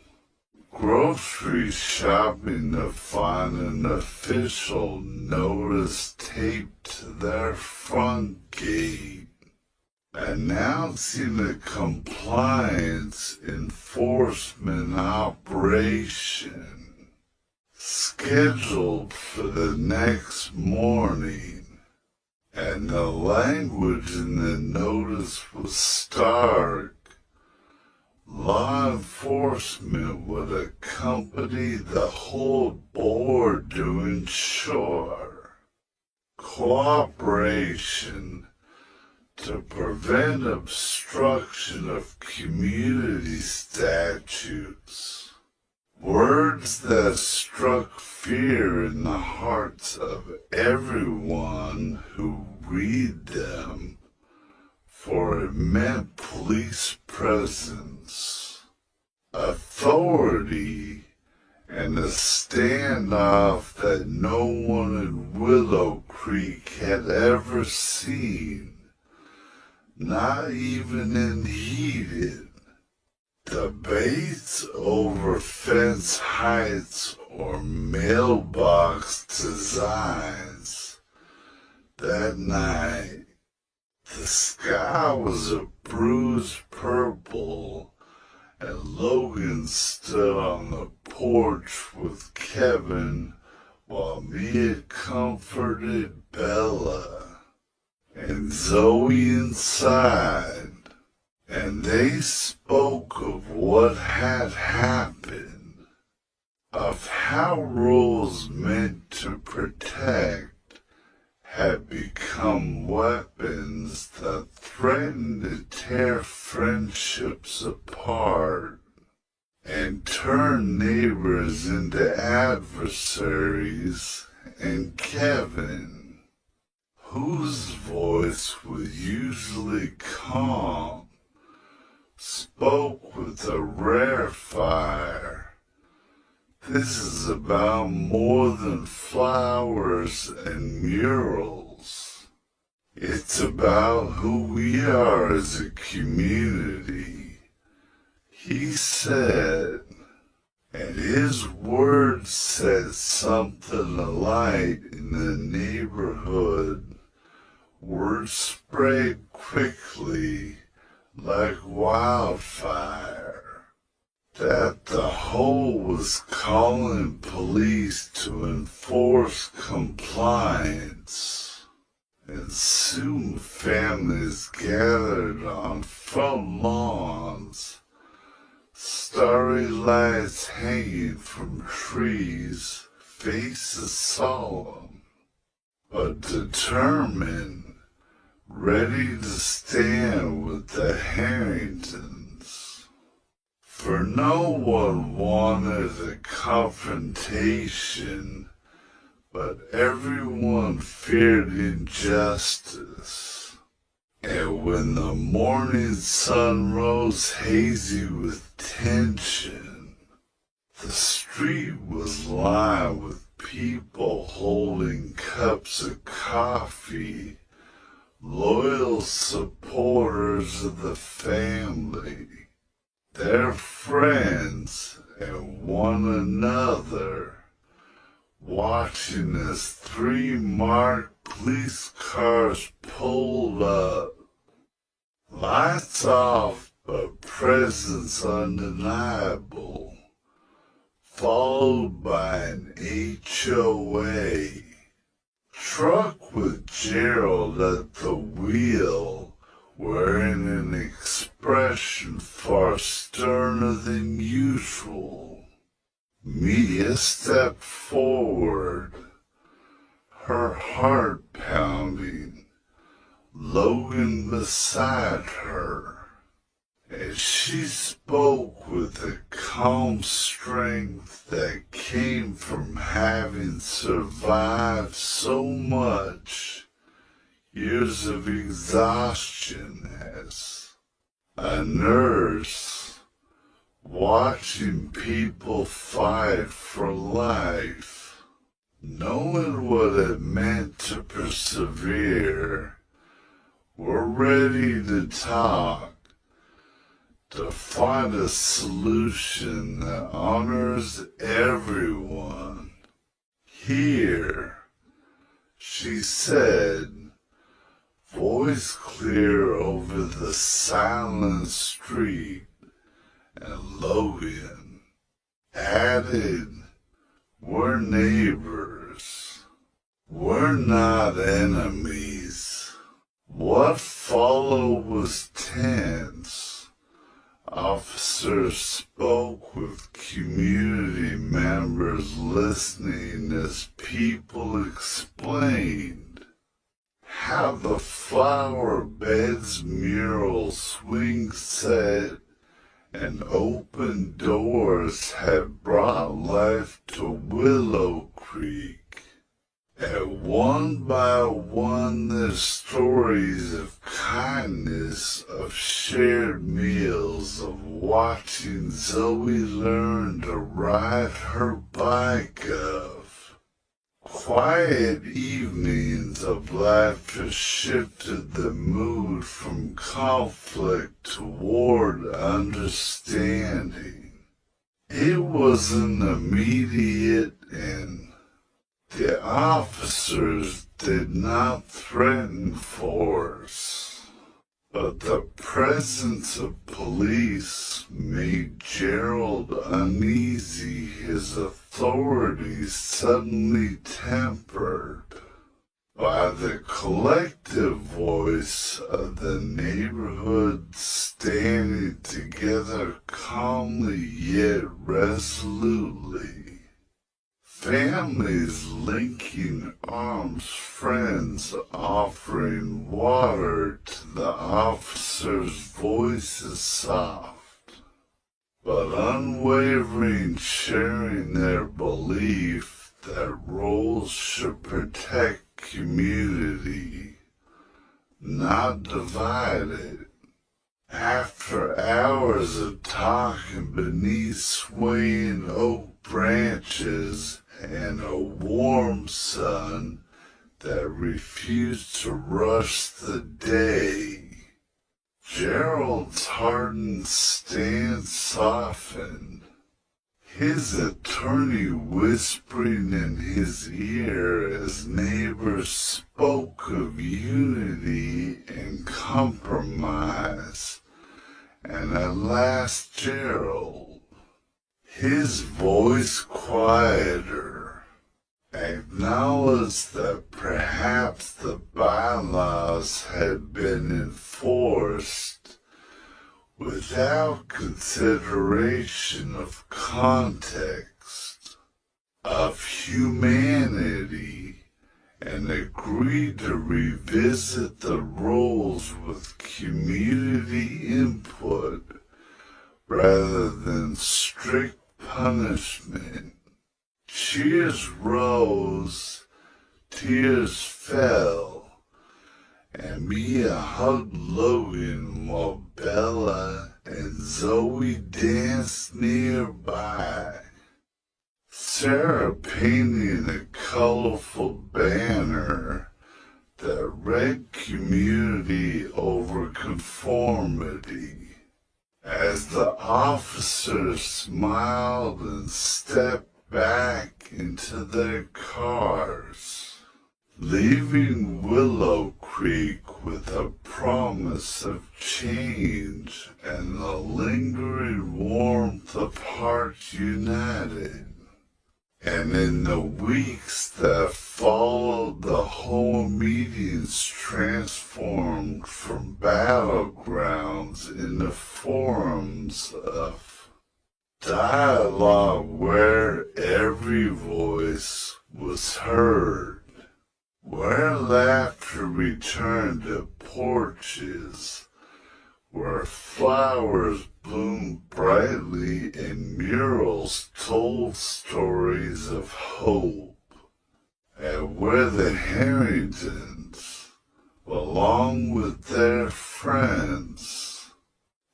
grocery shopping to find an official notice taped to their front gate announcing a compliance enforcement operation scheduled for the next morning. And the language in the notice was stark. Law enforcement would accompany the whole board to ensure cooperation to prevent obstruction of community statutes. Words that struck fear in the hearts of everyone who read them, for it meant police presence, authority, and a standoff that no one in Willow Creek had ever seen, not even in heated debates over fence heights or mailbox designs. That night, the sky was a bruised purple, and Logan stood on the porch with Kevin while Mia comforted Bella and Zoe inside. And they spoke of what had happened, of how rules meant to protect had become weapons that threatened to tear friendships apart and turn neighbors into adversaries. And Kevin, whose voice was usually calm, spoke with a rare fire. This is about more than flowers and murals. It's about who we are as a community, he said, and his words set something alight in the neighborhood. Word spread quickly like wildfire that the HOA was calling police to enforce compliance, and soon families gathered on front lawns, starry lights hanging from trees faces solemn, but determined, ready to stand with the Harringtons. For no one wanted a confrontation, but everyone feared injustice. And when the morning sun rose hazy with tension, the street was lined with people holding cups of coffee, loyal supporters of the family, their friends, and one another, watching as 3 marked police cars pulled up. Lights off, but presence undeniable, followed by an HOA. Truck with Gerald at the wheel, wearing an expression far sterner than usual. Mia stepped forward, her heart pounding, Logan beside her, as she spoke with a calm strength that came from having survived so much years of exhaustion as a nurse, watching people fight for life, knowing what it meant to persevere. We're ready to talk, to find a solution that honors everyone. Here, she said, voice clear over the silent street, and Logan added, we're neighbors. We're not enemies. What followed was tense. Officers spoke with community members listening as people explained how the flower bed's mural swing set and open doors had brought life to Willow Creek. And one by one their stories of kindness, of shared meals, of watching Zoe learn to ride her bike, of quiet evenings of laughter shifted the mood from conflict toward understanding. It wasn't immediate, and the officers did not threaten force, but the presence of police made Gerald uneasy, his authority suddenly tempered by the collective voice of the neighborhood standing together calmly yet resolutely. Families linking arms, friends offering water to the officers' voices soft, but unwavering, sharing their belief that roles should protect community, not divide it. After hours of talking beneath swaying oak branches and a warm sun that refused to rush the day, Gerald's hardened stance softened, his attorney whispering in his ear as neighbors spoke of unity and compromise. And at last Gerald, his voice quieter, acknowledged that perhaps the bylaws had been enforced without consideration of context. of humanity and agreed to revisit the rules with community input rather than strict punishment. Cheers rose, tears fell, and Mia hugged Logan while Bella and Zoe danced nearby. Sarah painted a colorful banner that read community over conformity. As the officers smiled and stepped back into their cars, leaving Willow Creek with a promise of change and the lingering warmth of hearts united. And in the weeks that followed, the HOA meetings transformed from battlegrounds into forums of dialogue where every voice was heard, where laughter returned to porches, where flowers bloomed brightly and murals told stories of hope, and where the Harringtons, along with their friends,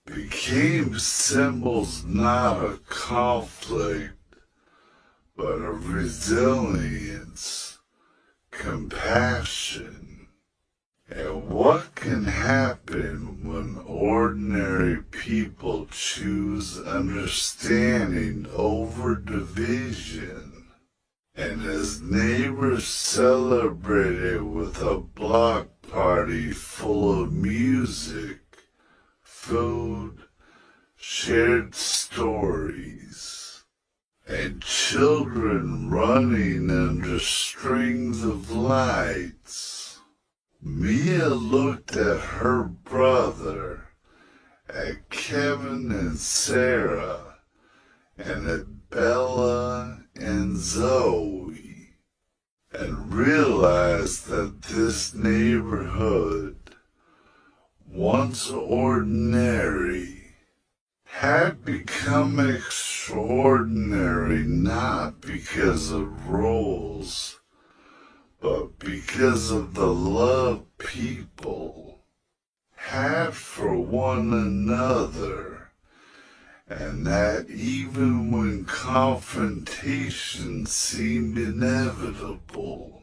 became symbols not of conflict, but of resilience, compassion, and what can happen when ordinary people choose understanding over division? And as neighbors celebrated with a block party full of music, food, shared stories, and children running under strings of lights, Mia looked at her brother, at Kevin and Sarah, and at Bella and Zoe, and realized that this neighborhood, once ordinary, had become extraordinary not because of rules, but because of the love people had for one another, and that even when confrontation seemed inevitable,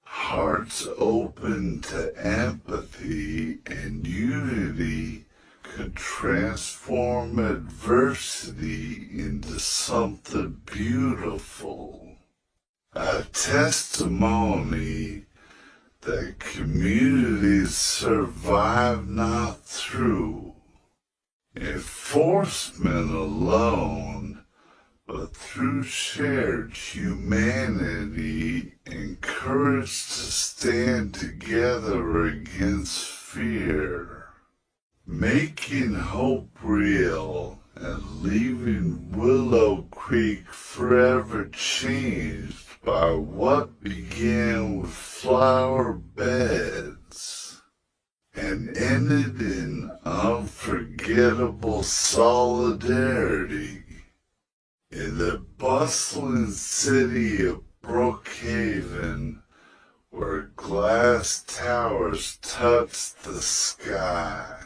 hearts open to empathy and unity could transform adversity into something beautiful. A testimony that communities survive not through enforcement alone, but through shared humanity and courage to stand together against fear, making hope real and leaving Willow Creek forever changed by what began with flower beds and ended in unforgettable solidarity. In the bustling city of Brookhaven, where glass towers touched the sky,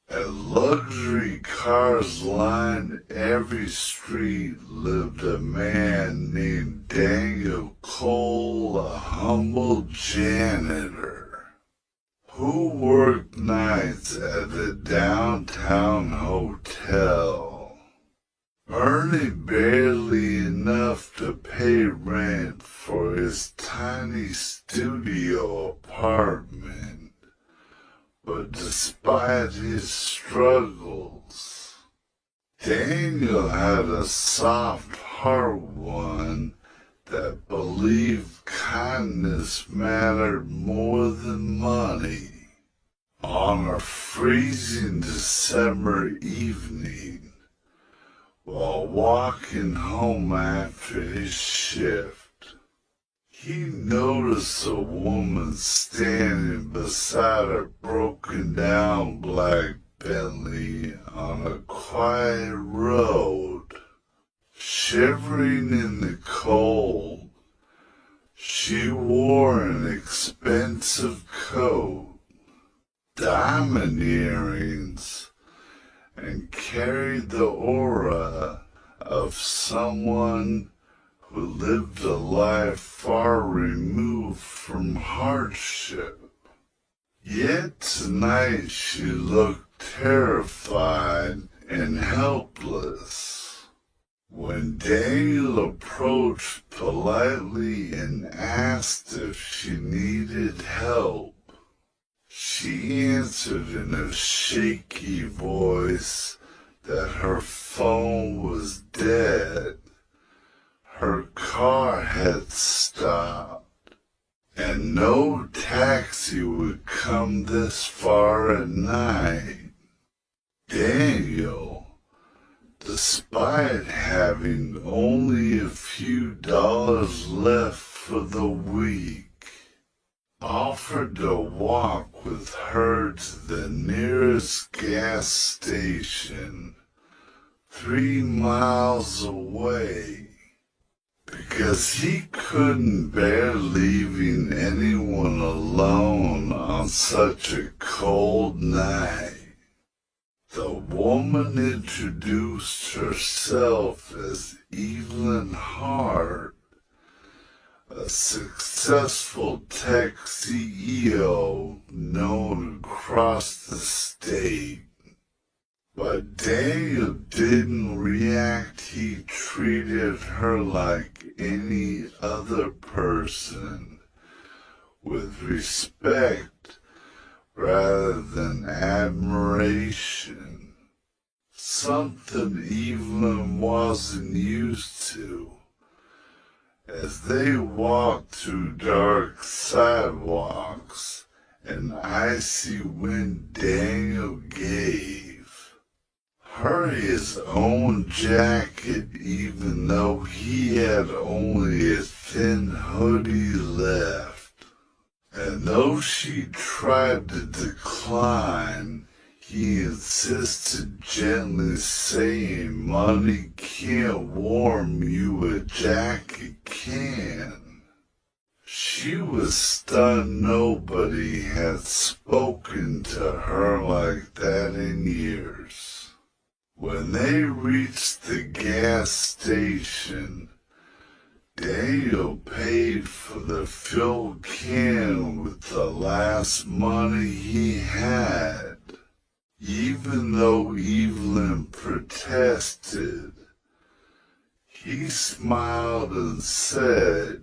and luxury cars lined every street, lived a man named Daniel Cole, a humble janitor, who worked nights at the downtown hotel, earning barely enough to pay rent for his tiny studio apartment. But despite his struggles, Daniel had a soft heart, one that believed kindness mattered more than money. On a freezing December evening, while walking home after his shift. He noticed a woman standing beside a broken-down black Bentley on a quiet road. Shivering in the cold, she wore an expensive coat, diamond earrings, and carried the aura of someone who lived a life far removed from hardship. Yet tonight she looked terrified and helpless. When Daniel approached politely and asked if she needed help, she answered in a shaky voice that her phone was dead, her car had stopped, and no taxi would come this far at night. Daniel, despite having only a few dollars left for the week, offered to walk with her to the nearest gas station 3 miles away, because he couldn't bear leaving anyone alone on such a cold night. The woman introduced herself as Evelyn Hart, a successful tech CEO known across the state. But Daniel didn't react. He treated her like any other person, with respect rather than admiration, something Evelyn wasn't used to. As they walked through dark sidewalks and icy wind, Daniel gave her his own jacket, even though he had only a thin hoodie left. And though she tried to decline, he insisted, gently saying, "Money can't warm you, a jacket can." She was stunned. Nobody had spoken to her like that in years. When they reached the gas station, Daniel paid for the fuel can with the last money he had. Even though Evelyn protested, he smiled and said,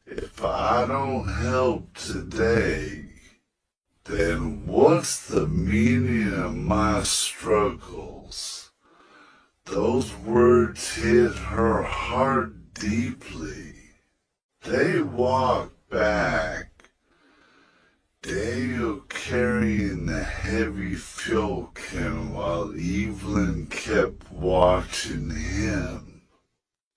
"If I don't help today, then what's the meaning of my struggles?" Those words hit her heart deeply. They walked back, Daniel carrying the heavy fuel can while Evelyn kept watching him,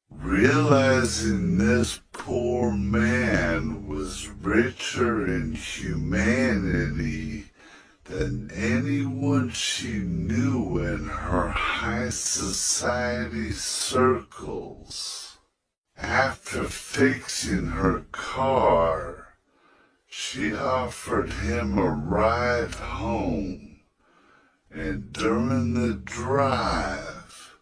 realizing this poor man was richer in humanity than anyone she knew in her high society circles. After fixing her car, she offered him a ride home, and during the drive,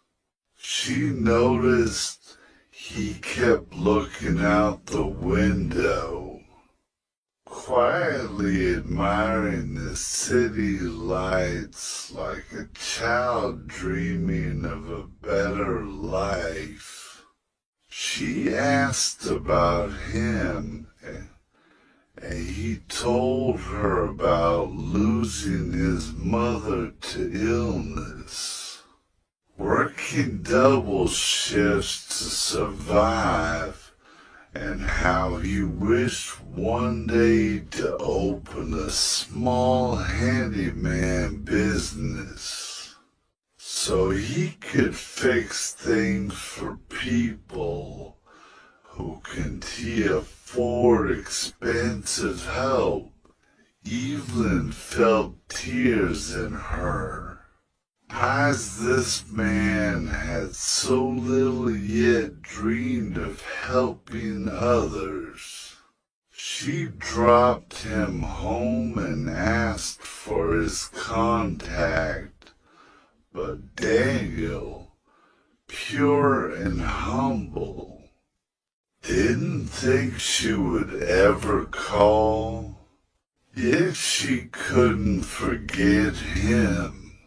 she noticed he kept looking out the window, quietly admiring the city lights like a child dreaming of a better life. She asked about him, and he told her about losing his mother to illness, working double shifts to survive, and how he wished one day to open a small handyman business. so he could fix things for people who can't afford expensive help. Evelyn felt tears in her, as this man had so little yet dreamed of helping others. She dropped him home and asked for his contact, but Daniel, pure and humble, didn't think she would ever call. Yet she couldn't forget him.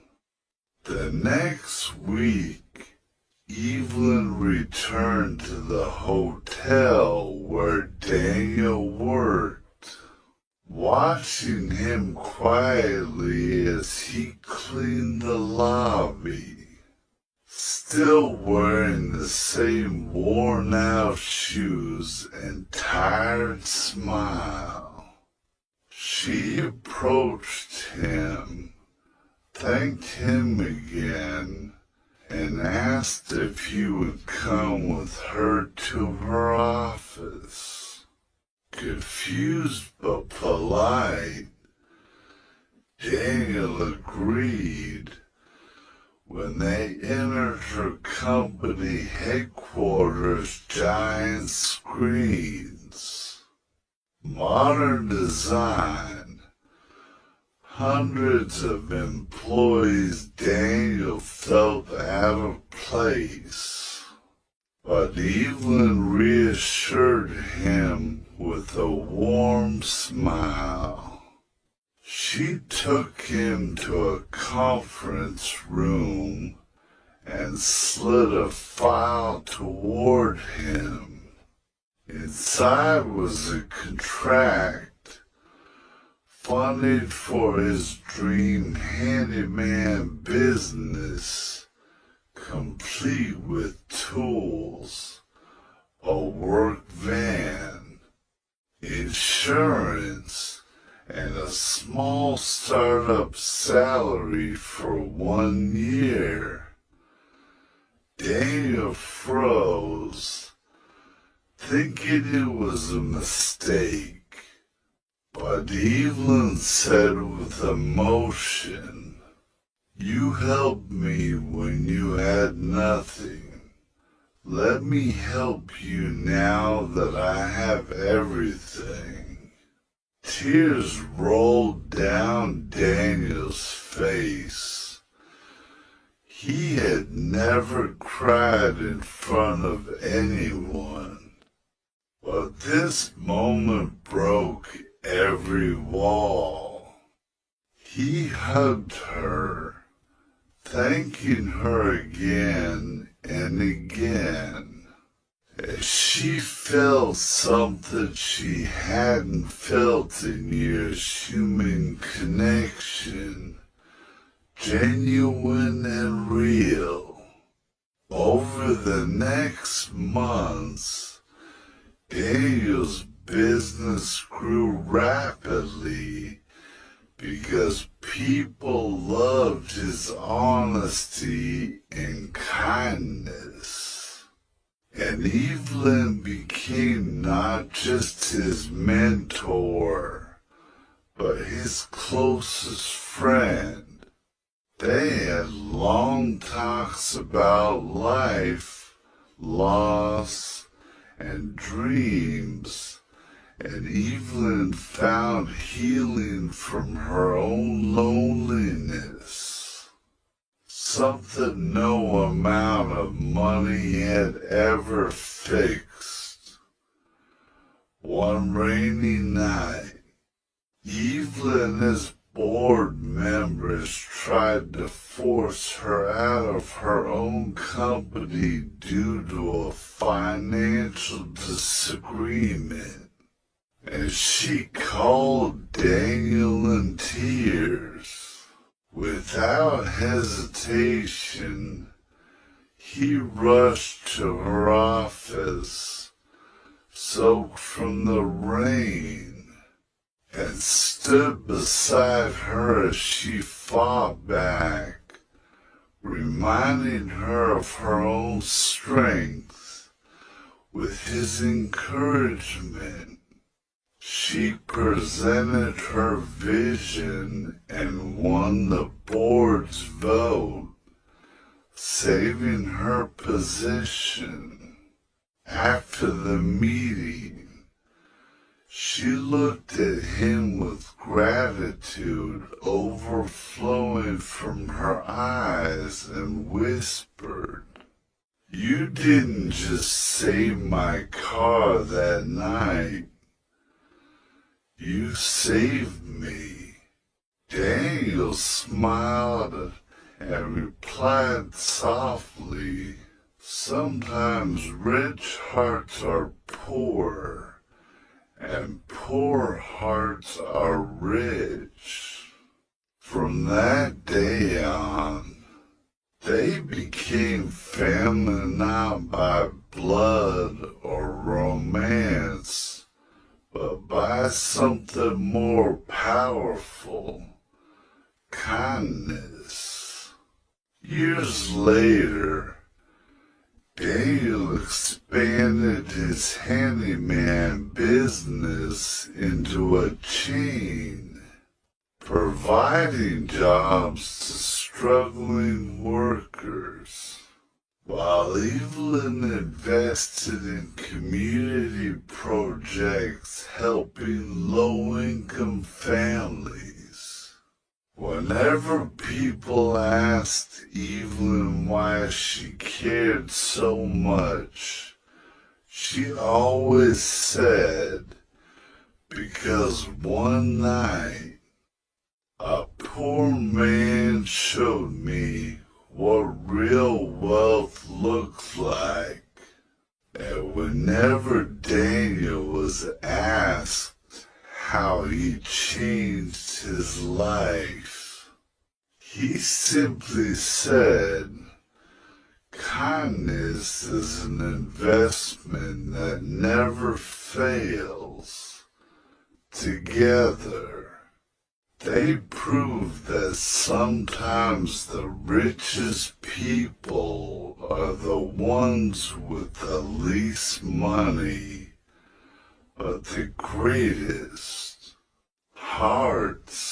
The next week, Evelyn returned to the hotel where Daniel worked, watching him quietly as he cleaned the lobby, still wearing the same worn-out shoes and tired smile. She approached him, thanked him again, and asked if he would come with her to her office. Confused but polite, Daniel agreed. When they entered her company headquarters' giant screens, modern design, hundreds of employees, Daniel felt out of place. But Evelyn reassured him with a warm smile. She took him to a conference room and slid a file toward him. Inside was a contract funded for his dream handyman business, complete with tools, a work van, insurance, and a small startup salary for 1 year. Daniel froze, thinking it was a mistake. But Evelyn said with emotion, "You helped me when you had nothing. Let me help you now that I have everything." Tears rolled down Daniel's face. He had never cried in front of anyone, but this moment broke every wall. He hugged her, thanking her again and again, as she felt something she hadn't felt in years: human connection, genuine and real. Over the next months, Daniel's business grew rapidly because people loved his honesty and kindness. And Evelyn became not just his mentor, but his closest friend. They had long talks about life, loss, and dreams, and Evelyn found healing from her own loneliness, something no amount of money had ever fixed. One rainy night, Evelyn and his board members tried to force her out of her own company due to a financial disagreement, and she called Daniel in tears. Without hesitation, he rushed to her office, soaked from the rain, and stood beside her as she fought back, reminding her of her own strength. With his encouragement, she presented her vision and won the board's vote, saving her position. After the meeting, she looked at him with gratitude overflowing from her eyes and whispered, "You didn't just save my car that night. You saved me." Daniel smiled and replied softly, "Sometimes rich hearts are poor, and poor hearts are rich." From that day on, they became family not by blood or romance, but by something more powerful: kindness. Years later, Daniel expanded his handyman business into a chain, providing jobs to struggling workers, while Evelyn invested in community projects helping low-income families. Whenever people asked Evelyn why she cared so much, she always said, "Because one night, a poor man showed me what real wealth looks like." And whenever Daniel was asked how he changed his life, he simply said, "Kindness is an investment that never fails." Together, they proved that sometimes the richest people are the ones with the least money, but the greatest hearts.